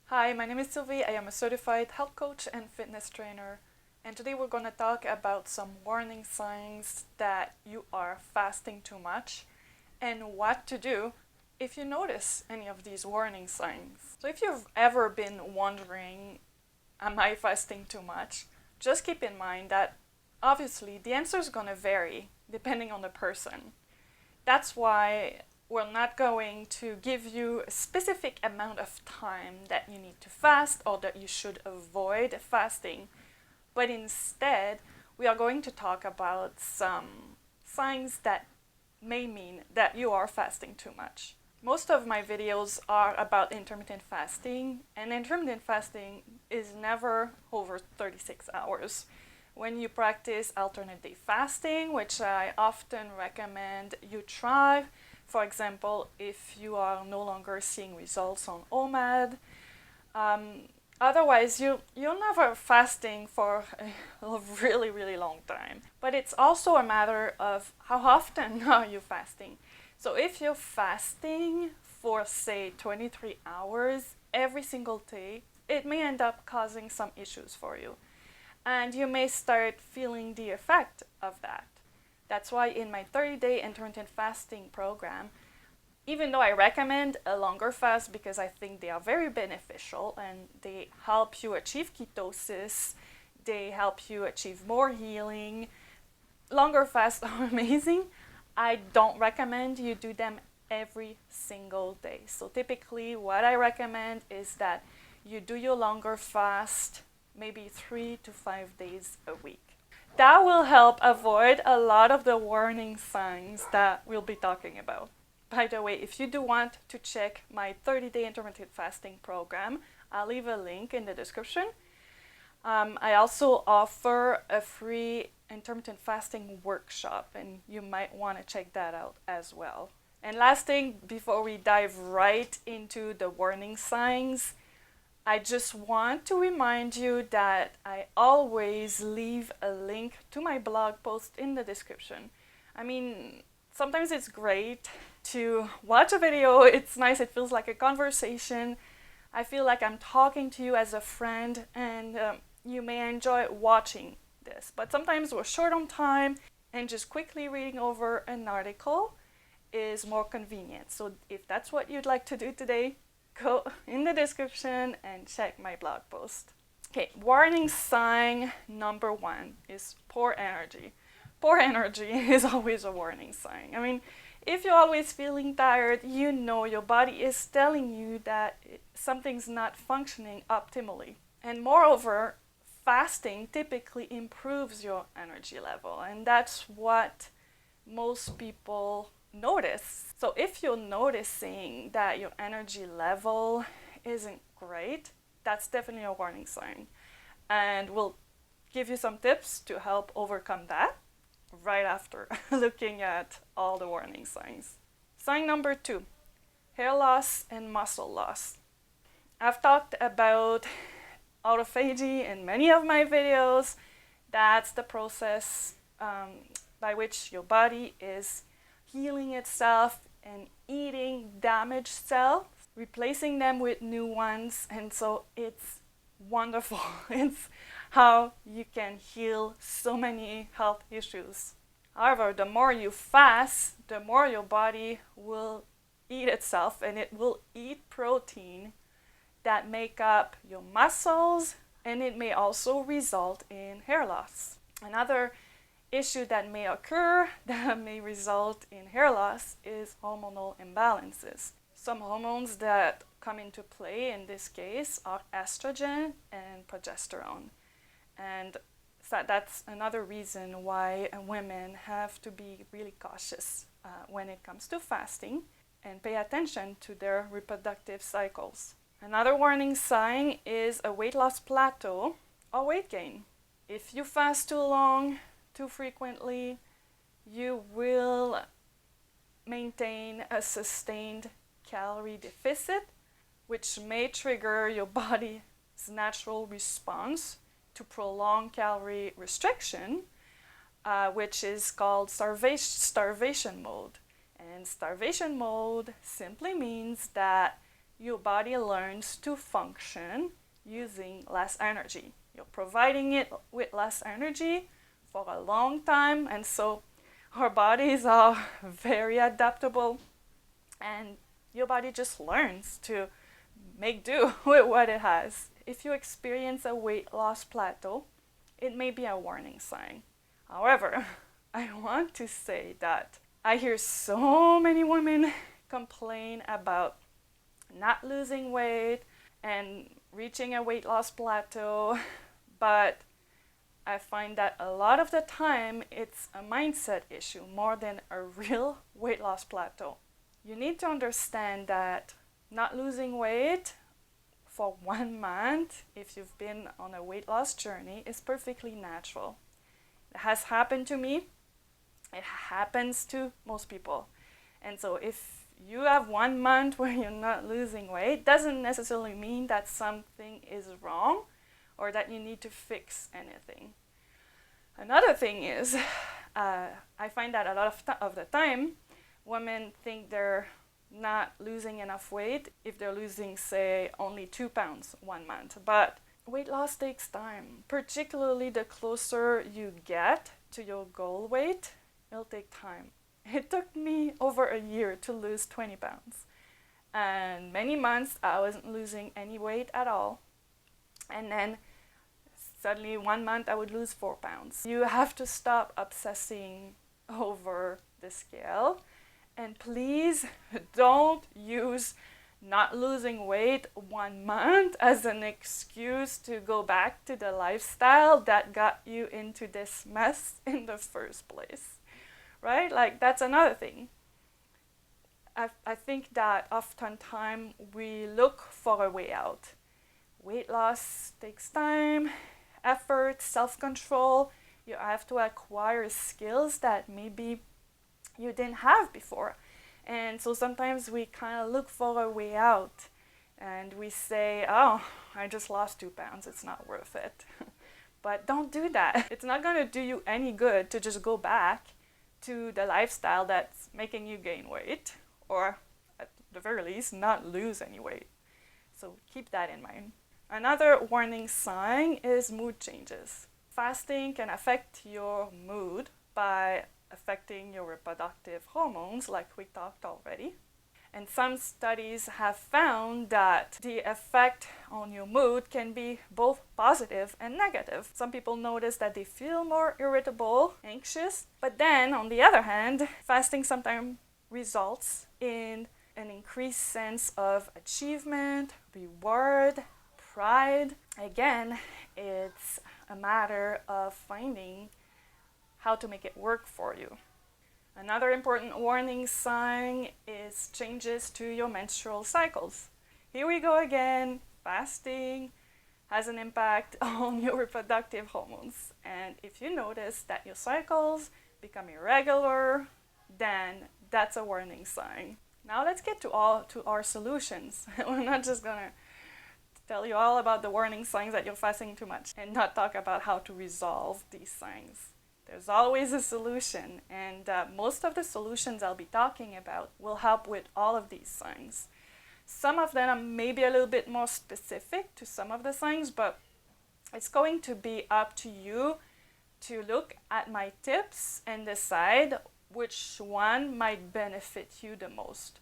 Hi, my name is Sylvie. I am a certified health coach and fitness trainer. And today we're going to talk about some warning signs that you are fasting too much and what to do if you notice any of these warning signs. So if you've ever been wondering, am I fasting too much? Just keep in mind that obviously the answer is going to vary depending on the person. That's why we're not going to give you a specific amount of time that you need to fast or that you should avoid fasting, but instead we are going to talk about some signs that may mean that you are fasting too much. Most of my videos are about intermittent fasting, and intermittent fasting is never over 36 hours. When you practice alternate day fasting, which I often recommend you try, for example, if you are no longer seeing results on OMAD, otherwise you're never fasting for a really, really long time. But it's also a matter of how often are you fasting. So if you're fasting for, say, 23 hours every single day, it may end up causing some issues for you. And you may start feeling the effect of that. That's why in my 30-day intermittent fasting program, even though I recommend a longer fast because I think they are very beneficial and they help you achieve ketosis, they help you achieve more healing, longer fasts are amazing. I don't recommend you do them every single day. So typically what I recommend is that you do your longer fast maybe 3 to 5 days a week. That will help avoid a lot of the warning signs that we'll be talking about. By the way, if you do want to check my 30-day intermittent fasting program, I'll leave a link in the description. I also offer a free intermittent fasting workshop, and you might want to check that out as well. And last thing, before we dive right into the warning signs, I just want to remind you that I always leave a link to my blog post in the description. I mean, sometimes it's great to watch a video. It's nice. It feels like a conversation. I feel like I'm talking to you as a friend, and you may enjoy watching this. But sometimes we're short on time, and just quickly reading over an article is more convenient. So if that's what you'd like to do today, go in the description and check my blog post. Okay, warning sign number 1 is poor energy. Poor energy is always a warning sign. I mean, if you're always feeling tired, you know your body is telling you that something's not functioning optimally. And moreover, fasting typically improves your energy level, and that's what most people notice. So if you're noticing that your energy level isn't great, that's definitely a warning sign. And we'll give you some tips to help overcome that right after looking at all the warning signs. Sign number 2, hair loss and muscle loss. I've talked about autophagy in many of my videos. That's the process by which your body is healing itself and eating damaged cells, replacing them with new ones. And so it's wonderful. It's how you can heal so many health issues. However, the more you fast, the more your body will eat itself, and it will eat protein that make up your muscles, and it may also result in hair loss. Another issue that may occur that may result in hair loss is hormonal imbalances. Some hormones that come into play in this case are estrogen and progesterone. And so that's another reason why women have to be really cautious when it comes to fasting and pay attention to their reproductive cycles. Another warning sign is a weight loss plateau or weight gain. If you fast too long, too frequently, you will maintain a sustained calorie deficit, which may trigger your body's natural response to prolonged calorie restriction, which is called starvation mode. And starvation mode simply means that your body learns to function using less energy. You're providing it with less energy for a long time, and so our bodies are very adaptable, and your body just learns to make do with what it has. If you experience a weight loss plateau, it may be a warning sign. However, I want to say that I hear so many women complain about not losing weight and reaching a weight loss plateau, but I find that a lot of the time it's a mindset issue more than a real weight loss plateau. You need to understand that not losing weight for 1 month, if you've been on a weight loss journey, is perfectly natural. It has happened to me. It happens to most people. And so if you have 1 month where you're not losing weight, doesn't necessarily mean that something is wrong or that you need to fix anything. Another thing is, I find that a lot of the time, women think they're not losing enough weight if they're losing, say, only 2 pounds 1 month. But weight loss takes time, particularly the closer you get to your goal weight, it'll take time. It took me over a year to lose 20 pounds. And many months I wasn't losing any weight at all. And then suddenly 1 month I would lose 4 pounds. You have to stop obsessing over the scale. And please don't use not losing weight 1 month as an excuse to go back to the lifestyle that got you into this mess in the first place. Right? Like, that's another thing. I think that oftentimes we look for a way out. Weight loss takes time, effort, self-control. You have to acquire skills that maybe you didn't have before. And so sometimes we kind of look for a way out. And we say, oh, I just lost 2 pounds. It's not worth it. But don't do that. It's not going to do you any good to just go back to the lifestyle that's making you gain weight, or at the very least, not lose any weight. So keep that in mind. Another warning sign is mood changes. Fasting can affect your mood by affecting your reproductive hormones, like we talked already. And some studies have found that the effect on your mood can be both positive and negative. Some people notice that they feel more irritable, anxious, but then on the other hand, fasting sometimes results in an increased sense of achievement, reward, pride. Again, it's a matter of finding how to make it work for you. Another important warning sign is changes to your menstrual cycles. Here we go again. Fasting has an impact on your reproductive hormones. And if you notice that your cycles become irregular, then that's a warning sign. Now let's get to our solutions. We're not just gonna tell you all about the warning signs that you're fasting too much and not talk about how to resolve these signs. There's always a solution, and most of the solutions I'll be talking about will help with all of these signs. Some of them are maybe a little bit more specific to some of the signs, but it's going to be up to you to look at my tips and decide which one might benefit you the most.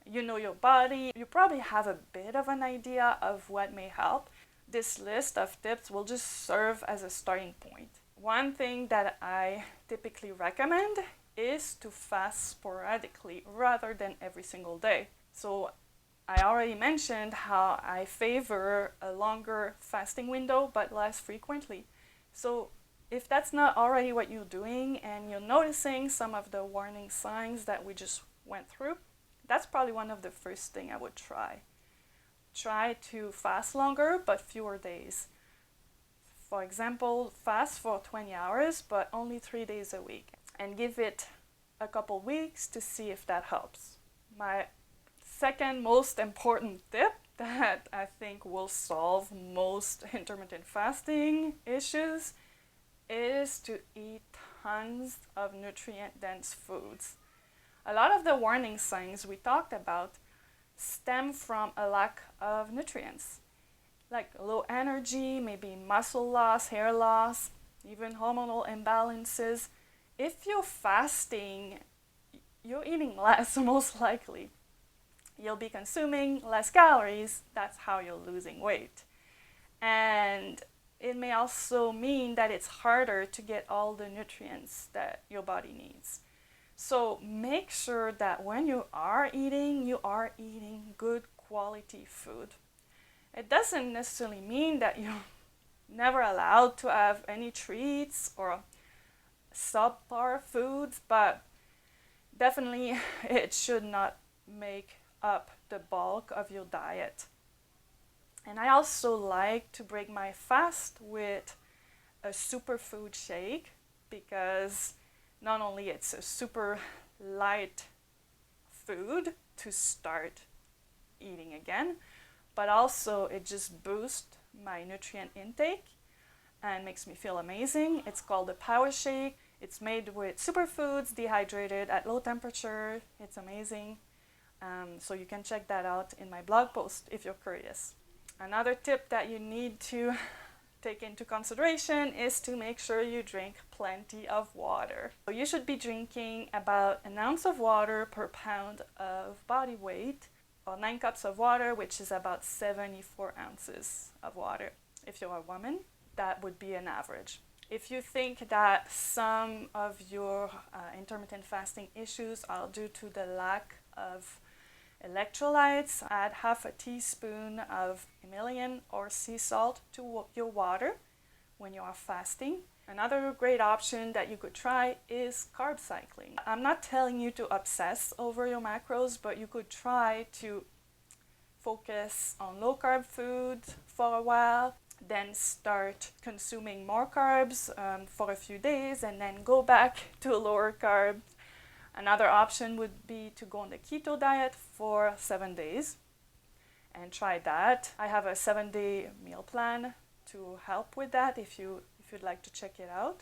You know your body, you probably have a bit of an idea of what may help. This list of tips will just serve as a starting point. One thing that I typically recommend is to fast sporadically rather than every single day. So I already mentioned how I favor a longer fasting window but less frequently. So if that's not already what you're doing and you're noticing some of the warning signs that we just went through, that's probably one of the first things I would try. Try to fast longer but fewer days. For example, fast for 20 hours, but only 3 days a week. And give it a couple weeks to see if that helps. My second most important tip that I think will solve most intermittent fasting issues is to eat tons of nutrient-dense foods. A lot of the warning signs we talked about stem from a lack of nutrients, like low energy, maybe muscle loss, hair loss, even hormonal imbalances. If you're fasting, you're eating less, most likely. You'll be consuming less calories. That's how you're losing weight. And it may also mean that it's harder to get all the nutrients that your body needs. So make sure that when you are eating good quality food. It doesn't necessarily mean that you're never allowed to have any treats or subpar foods, but definitely it should not make up the bulk of your diet. And I also like to break my fast with a superfood shake, because not only it's a super light food to start eating again, but also it just boosts my nutrient intake and makes me feel amazing. It's called a power shake. It's made with superfoods dehydrated at low temperature. It's amazing. So you can check that out in my blog post if you're curious. Another tip that you need to take into consideration is to make sure you drink plenty of water. So you should be drinking about an ounce of water per pound of body weight, or 9 cups of water, which is about 74 ounces of water. If you're a woman, that would be an average. If you think that some of your intermittent fasting issues are due to the lack of electrolytes, add half a teaspoon of Himalayan or sea salt to your water when you are fasting. Another great option that you could try is carb cycling. I'm not telling you to obsess over your macros, but you could try to focus on low carb food for a while, then start consuming more carbs for a few days, and then go back to lower carb. Another option would be to go on the keto diet for 7 days and try that. I have a 7-day meal plan to help with that if you'd like to check it out.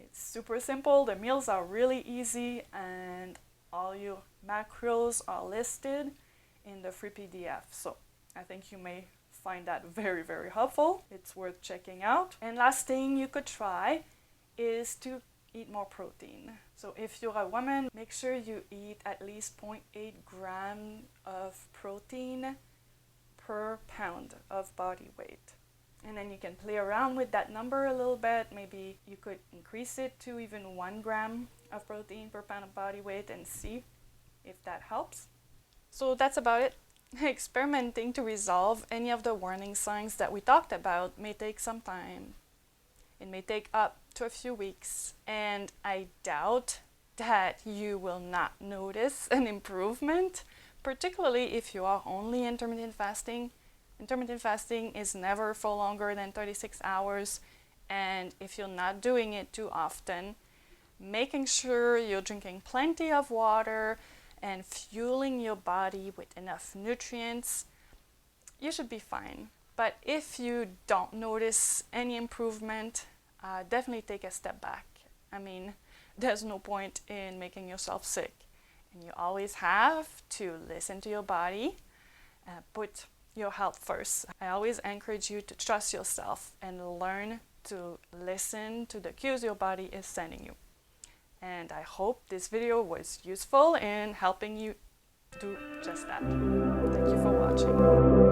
It's super simple. The meals are really easy and all your macros are listed in the free PDF. So I think you may find that very, very helpful. It's worth checking out. And last thing you could try is to eat more protein. So if you're a woman, make sure you eat at least 0.8 grams of protein per pound of body weight. And then you can play around with that number a little bit. Maybe you could increase it to even 1 gram of protein per pound of body weight and see if that helps. So that's about it. Experimenting to resolve any of the warning signs that we talked about may take some time. It may take up to a few weeks, and I doubt that you will not notice an improvement, particularly if you are only intermittent fasting. Intermittent fasting is never for longer than 36 hours, and if you're not doing it too often, making sure you're drinking plenty of water and fueling your body with enough nutrients, you should be fine. But if you don't notice any improvement, definitely take a step back. I mean, there's no point in making yourself sick. And you always have to listen to your body, put your health first. I always encourage you to trust yourself and learn to listen to the cues your body is sending you. And I hope this video was useful in helping you do just that. Thank you for watching.